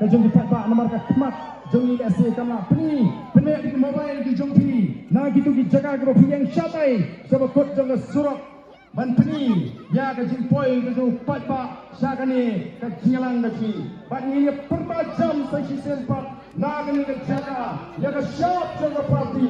kajong dipat ba nomor ka kemat jong ni ase kamla peni di mobile di jong ti na gitu gi jaga gro yang syatai sebab jong surat ban peni ya kajing poin kajong pat ba syakani kajingalang gaji ban ni perbajam sesi sempat na kani jaga ya ka syap jong parti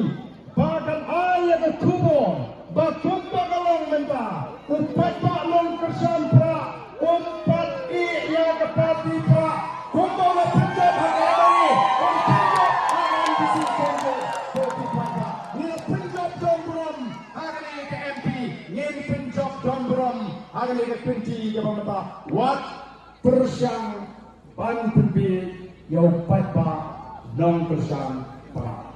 badan ayat ke kubur bakumpa kalong menta umpat pak long kersan pra umpat ya ke parti pra kumpa la penjab hagani umpat alam bisi sembo parti pra ni penjab dombrom hagani ke MP ni penjab dombrom hagani ke 20 ke pemeta wat persyang ban penbi ya umpat pak long kersan pra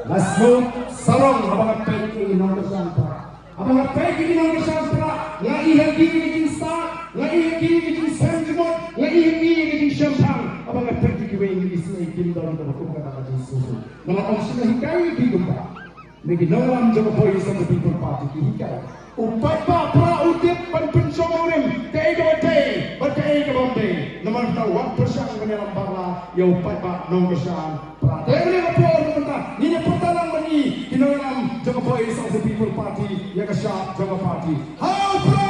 Lasmo sarong abang peki nomor sampra. Abang peki nomor sampra. Ngai hagi ngin star, ngai hagi ngin sanjmot, ngai hagi ngin champagne. Abang peki kiwe ngin isai kim dalam berhukum kata kata susu. Nama opsi hikai di gumpa. Negi nolam jaga boy sama people party hikai. Upat pa pra utip pan pensomurim kaiga bate, bate bombe. Nomor tahu persang menyelam barla ya upat pa nomor san. Dari apa orang ini pertalang bani kinoram jaga voice of the people party ya kasha jaga party how pra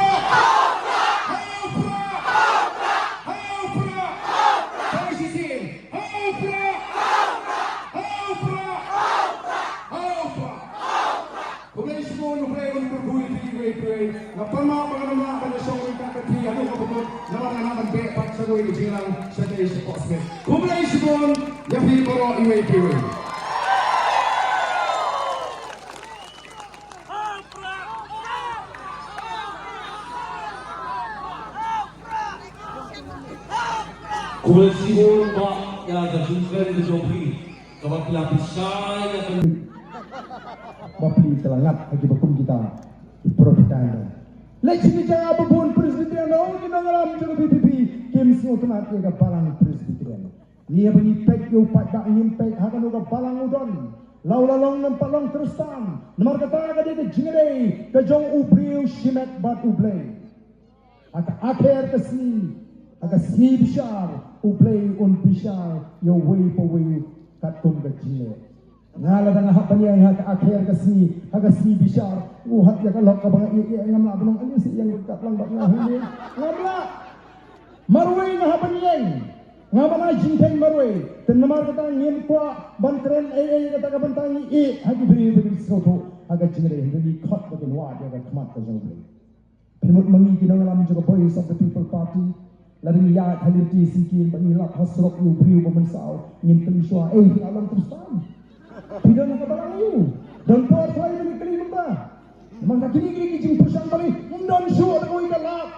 Kulit sibuk pak ya terjungkir ke jopi, kabak lapisai ya kan. Bapi telangat bagi hukum kita di Prodikanda. Lagi bicara apapun presiden orang kita ngalam juga PPP kim semua temat yang balang presiden. Nia bani pek yo pat dak nyimpek hakan uga balang udon. Laulalong nampak long terusan. Nomor kata ada ke jingere ke jong ubriu shimet bat ublay. Aka akhir kesini. Aga sni bishar ublay on bishar yo way po way katum ke jingere. Ngala dan hak bani yang akhir kesini aga sni bishar hat ya kalok ka bang ngam la belum ani si yang kat lang bak ngah ni ngamla marway ngah bani yang ngabana jinteng marway ten namar kata ngin kwa bantren kata ka bantangi hagi beri beri soto aga jingre jadi khot ka wa dia ka khamat ka jong primut mangi kinang lam juga voice of the people party lari ya khalirti sikin bani lak hasrok yu beri pemensau ngin teliswa alam tersam tidak nak barang you dan por saya ni kali menda memang kini jing pesan balik undon show ada koi galak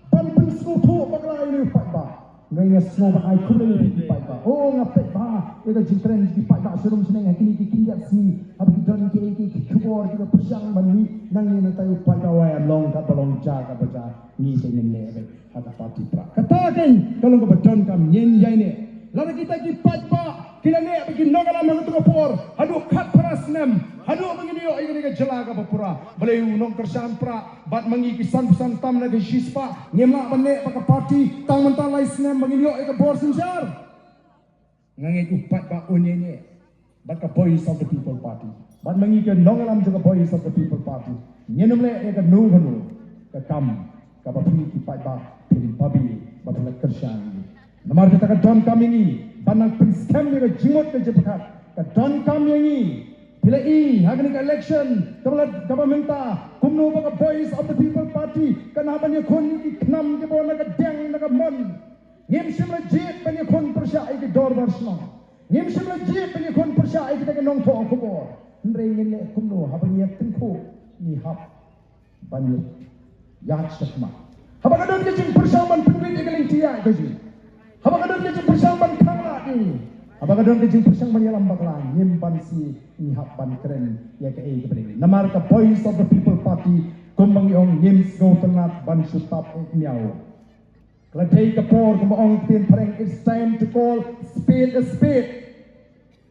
pan pensu tu pakai ini pak ba ngaya snow ba ai kumle ni pak ba oh ngapet ba ida jing tren di pak ba serum seneng kini kinjat sini abi don ke kubor juga pesan bani nang ni tayu pak ba wa long ka balong jaga baca ni senen lebe kata parti pra katakan kalau ko badon kam nyen yai ne lalu kita ki pak ba kila ne bikin nogala mangutu por adu khat parasnem adu begini yo ini ke jelaga papura beliau nong kersampra bat mangi kisan pesan tam lagi shispa ngemla bane pakai parti tang mental lai snem begini yo ke bor senjar ngangi upat ba onyenye bat ka voice of the people party bat mangi ke nongalam juga voice of the people party nyenum le ke nu hanu ke kam ka bapi ki pat ba pin babi bat le kersan nomor kita ke don kami ni banang prinskem ni ke jingot ke jepakat ke don kami ni bila hagan ke election kaba minta kumno ba voice of the people party kenapa ni kon ni knam ke bona ke deng na ke mon ngim sim legit ban ni kon persya ke dor barsna ngim sim legit ban ni kon persya ke nong tho ko bor ndre ngin le kumno haban ni tinku ni hap ban ni yat sakma haba kadon ke jing persya ban pinwi ke ling tia ke ji haba kadon ke jing persya ban khangla ni Apakah dalam kejing persang menyelam baklan nyimpan si nihap ban keren ya ke kepada namar ka voice of the people party kumbang yong nyims go tenat ban sutap miao kladai ka por kumbang tin pareng it's time to call speed a speed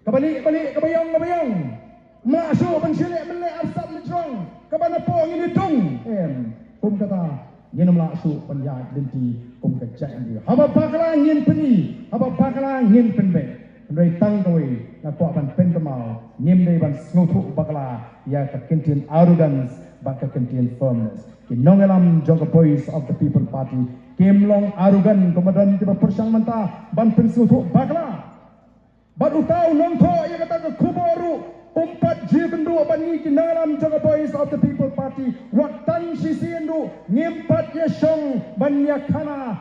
kabalik kabayong masuk ban sile mele asap litrong kabana po ngini tung kum kata Ngin mla su panya dinti kum ka cha ndi. Haba bakala ngin peni, haba bakala ngin penbe. Ndai tang koi na ko ban pen kamau. Ngim dei ban snothu bakala ya ka contain arrogance but ka contain firmness. Kinongelam joga voice of the people party. Kemlong arrogant kemudian tiba persang manta ban pen snothu bakala. Bat utau nongtho ya kata ka kuboru umpat jibendu bani kinalam joga voice of the people party. Waktan sisiendu ngimpat yesong banya kana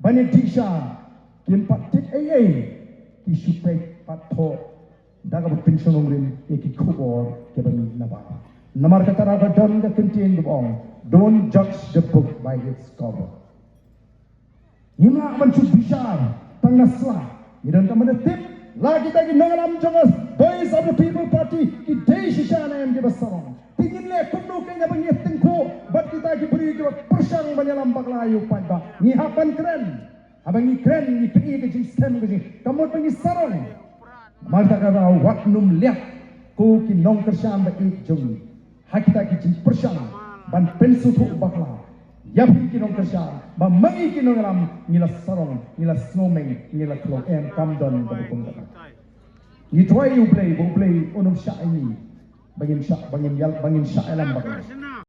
bani disha kimpat tit AA isupai patho daga pension ngrim eki kubor ke bani naba. Namar kata raga don ka contain dubong. Don't judge the book by its cover. Ngimla ban bishar tangasla idan ka menetip lagi tadi nangalam jangas voice of the people party ki deshi shana yang dibasarong tingin le kundu kenya banyet tengko bat kita ki beri ki persang banyalam baklayu padba ni hapan keren abang ni keren ni pi ke jing stem ke jing kamot bangi sarong marta kara watnum liak ko ki nong kersan ba ik jong hakita ki jing persang ban pensu tu bakla yapi ki nong kersan ba mangi ki nongalam nila sarong nila snowmeng nila klong em kamdon ba kum ta ni toy you play unum sha ini bangin sha bangin yal bangin sha elam bakla